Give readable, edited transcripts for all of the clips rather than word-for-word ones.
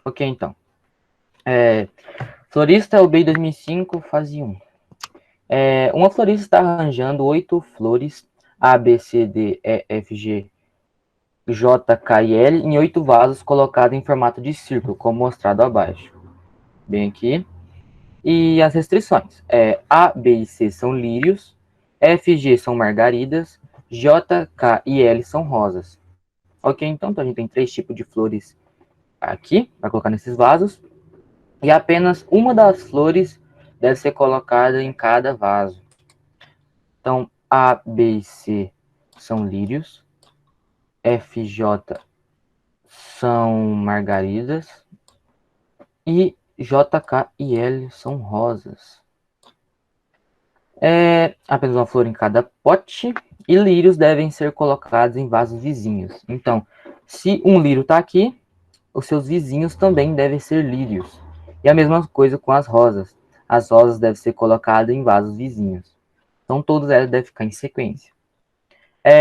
Ok, então. Florista UBI 2005, fase 1. Uma florista está arranjando 8 flores A, B, C, D, E, F, G, J, K e L em 8 vasos colocados em formato de círculo, como mostrado abaixo. Bem aqui. E as restrições. A, B e C são lírios, F e G são margaridas, J, K e L são rosas. Ok, então a gente tem 3 tipos de flores aqui, para colocar nesses vasos. E apenas uma das flores deve ser colocada em cada vaso. Então, A, B e C são lírios, F e J são margaridas e J, K e L são rosas. Apenas uma flor em cada pote e lírios devem ser colocados em vasos vizinhos. Então, se um lírio está aqui, os seus vizinhos também devem ser lírios. E a mesma coisa com as rosas. As rosas devem ser colocadas em vasos vizinhos. Então, todas elas devem ficar em sequência.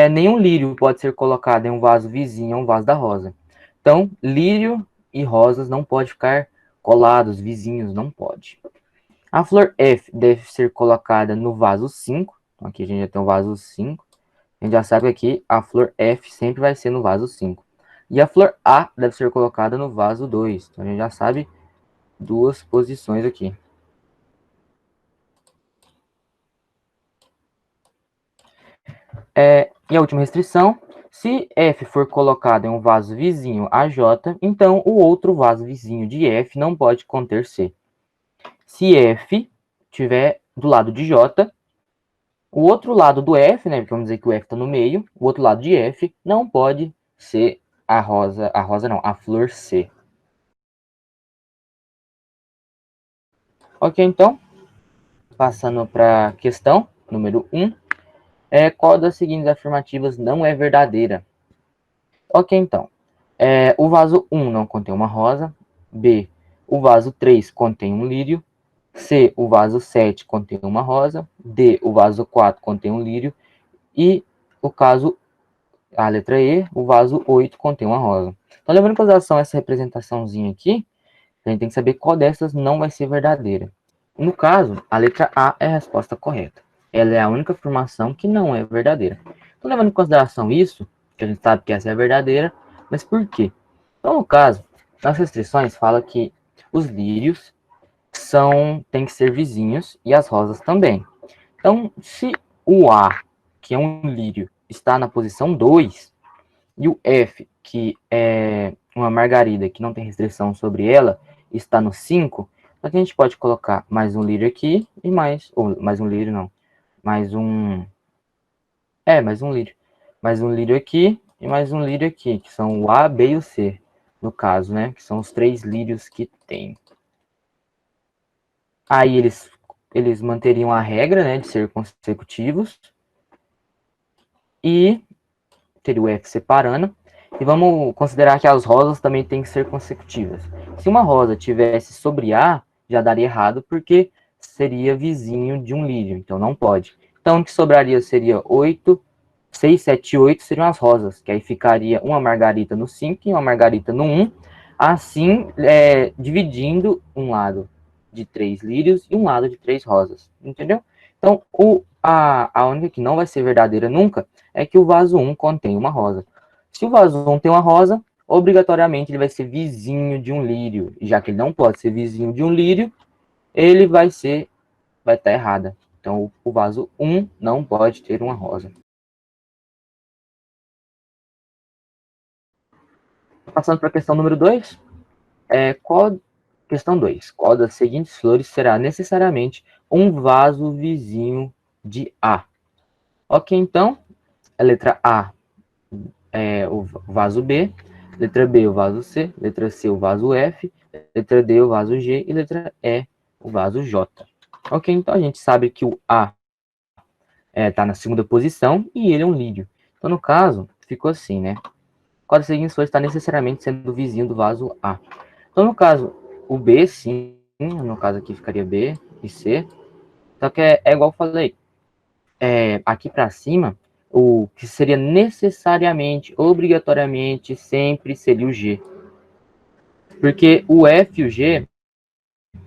Nenhum lírio pode ser colocado em um vaso vizinho a um vaso da rosa. Então, lírio e rosas não pode ficar colados, vizinhos, não pode. A flor F deve ser colocada no vaso 5. Então, aqui a gente já tem o vaso 5. A gente já sabe que aqui a flor F sempre vai ser no vaso 5. E a flor A deve ser colocada no vaso 2. Então, a gente já sabe duas posições aqui. E a última restrição, se F for colocado em um vaso vizinho a J, então o outro vaso vizinho de F não pode conter C. Se F estiver do lado de J, o outro lado do F, né, vamos dizer que o F está no meio, o outro lado de F não pode ser a rosa não, a flor C. Ok, então, passando para a questão número 1, qual das seguintes afirmativas não é verdadeira? Ok, então, o vaso 1 não contém uma rosa, B, o vaso 3 contém um lírio, C, o vaso 7 contém uma rosa, D, o vaso 4 contém um lírio, e o caso, a letra E, o vaso 8 contém uma rosa. Então, levando em consideração essa representaçãozinha aqui, a gente tem que saber qual dessas não vai ser verdadeira. No caso, a letra A é a resposta correta. Ela é a única afirmação que não é verdadeira. Então, levando em consideração isso, que a gente sabe que essa é verdadeira, mas por quê? Então, no caso, nas restrições fala que os lírios têm que ser vizinhos e as rosas também. Então, se o A, que é um lírio, está na posição 2, e o F, que é uma margarida que não tem restrição sobre ela, está no 5, então a gente pode colocar mais um lírio aqui e mais um lírio não, mais um, mais um lírio. Mais um lírio aqui e mais um lírio aqui, que são o A, B e o C, no caso, né, que são os 3 lírios que tem. Aí eles manteriam a regra, né, de ser consecutivos e teria o F separando. E vamos considerar que as rosas também têm que ser consecutivas. Se uma rosa tivesse sobre A, já daria errado, porque seria vizinho de um lírio, então não pode. Então o que sobraria seria 8, 6, 7 e 8 seriam as rosas, que aí ficaria uma margarita no 5 e uma margarita no 1, assim dividindo um lado de 3 lírios e um lado de 3 rosas, entendeu? Então a única que não vai ser verdadeira nunca é que o vaso 1 contém uma rosa. Se o vaso 1 tem uma rosa, obrigatoriamente ele vai ser vizinho de um lírio. E já que ele não pode ser vizinho de um lírio, ele vai estar errada. Então o vaso 1 não pode ter uma rosa. Passando para a questão número 2, questão 2. Qual das seguintes flores será necessariamente um vaso vizinho de A? Ok, então, a letra A é o vaso B, letra B o vaso C, letra C o vaso F, letra D o vaso G e letra E o vaso J. Ok, então a gente sabe que o A está na segunda posição e ele é um lírio. Então, no caso, ficou assim, né? Qual das seguintes flores está necessariamente sendo o vizinho do vaso A? Então, no caso, o B, sim, no caso aqui ficaria B e C. Só que é igual eu falei, aqui para cima, o que seria necessariamente, obrigatoriamente, sempre seria o G. Porque o F e o G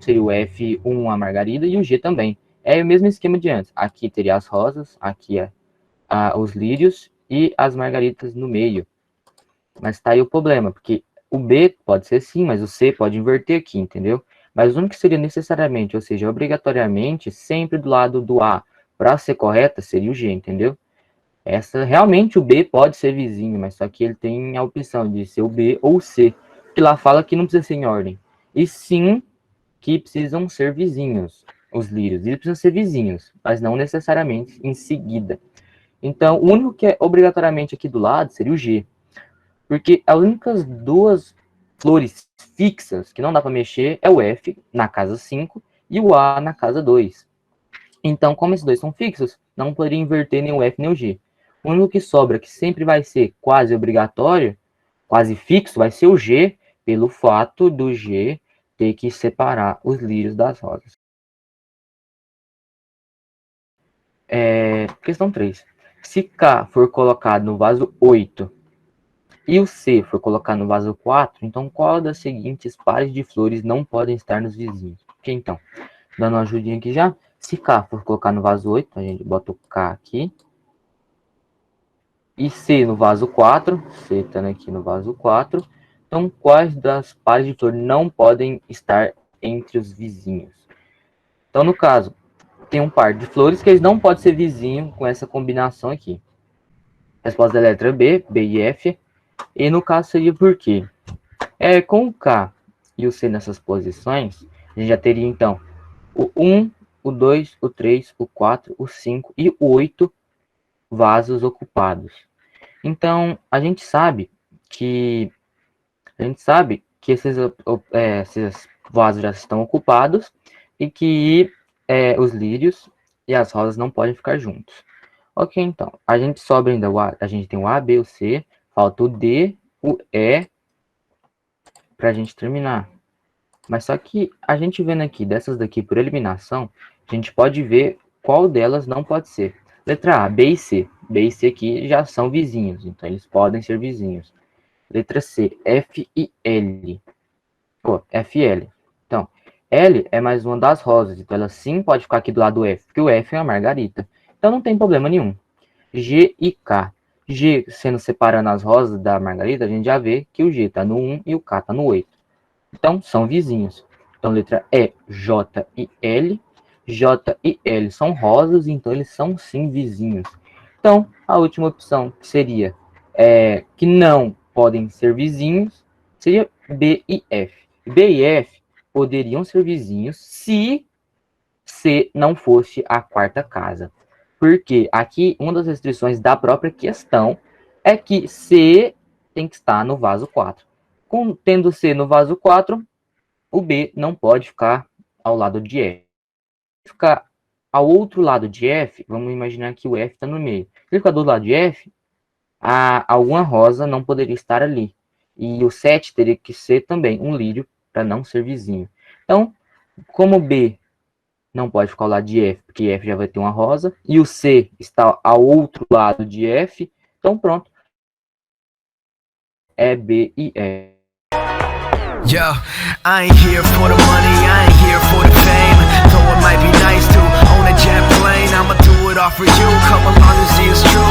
seria o F1 a margarida e o G também. É o mesmo esquema de antes. Aqui teria as rosas, aqui os lírios e as margaridas no meio. Mas tá aí o problema, porque o B pode ser sim, mas o C pode inverter aqui, entendeu? Mas o único que seria necessariamente, ou seja, obrigatoriamente, sempre do lado do A, para ser correta, seria o G, entendeu? Realmente o B pode ser vizinho, mas só que ele tem a opção de ser o B ou o C, que lá fala que não precisa ser em ordem. E sim que precisam ser vizinhos, os lírios. Eles precisam ser vizinhos, mas não necessariamente em seguida. Então, o único que é obrigatoriamente aqui do lado seria o G. Porque as únicas duas flores fixas que não dá para mexer é o F na casa 5 e o A na casa 2. Então, como esses dois são fixos, não poderia inverter nem o F nem o G. O único que sobra, que sempre vai ser quase obrigatório, quase fixo, vai ser o G, pelo fato do G ter que separar os lírios das rosas. Questão 3. Se K for colocado no vaso 8 e o C for colocado no vaso 4, então qual das seguintes pares de flores não podem estar nos vizinhos? Ok, então, dando uma ajudinha aqui já. Se K for colocar no vaso 8, a gente bota o K aqui. E C no vaso 4, C estando aqui no vaso 4. Então, quais das pares de flores não podem estar entre os vizinhos? Então, no caso, tem um par de flores que eles não podem ser vizinho com essa combinação aqui. Resposta da letra B, B e F. E no caso seria por quê? Com o K e o C nessas posições, a gente já teria então o 1, o 2, o 3, o 4, o 5 e o 8 vasos ocupados. Então, a gente sabe que esses vasos já estão ocupados e que os lírios e as rosas não podem ficar juntos. Ok, então, a gente sobra ainda a gente tem o A, B, o C, falta o D, o E, para a gente terminar. Mas só que a gente vendo aqui, dessas daqui por eliminação, a gente pode ver qual delas não pode ser. Letra A, B e C. B e C aqui já são vizinhos, então eles podem ser vizinhos. Letra C, F e L. F e L. Então, L é mais uma das rosas, então ela sim pode ficar aqui do lado do F, porque o F é a margarita. Então não tem problema nenhum. G e K. G sendo separando as rosas da margarita, a gente já vê que o G está no 1 e o K está no 8. Então, são vizinhos. Então, letra E, J e L. J e L são rosas, então eles são sim vizinhos. Então, a última opção que seria que não podem ser vizinhos seria B e F. B e F poderiam ser vizinhos se C não fosse a quarta casa. Porque aqui, uma das restrições da própria questão é que C tem que estar no vaso 4. Tendo C no vaso 4, o B não pode ficar ao lado de F. Se ficar ao outro lado de F, vamos imaginar que o F está no meio. Se ficar do lado de F, alguma rosa não poderia estar ali. E o 7 teria que ser também um lírio para não ser vizinho. Então, como o B não pode ficar ao lado de F, porque F já vai ter uma rosa, e o C está ao outro lado de F, então pronto. É B e F. Yo, I ain't here for the money, I ain't here for the fame. Though it might be nice to own a jet plane, I'ma do it all for you. Come along and see it's true.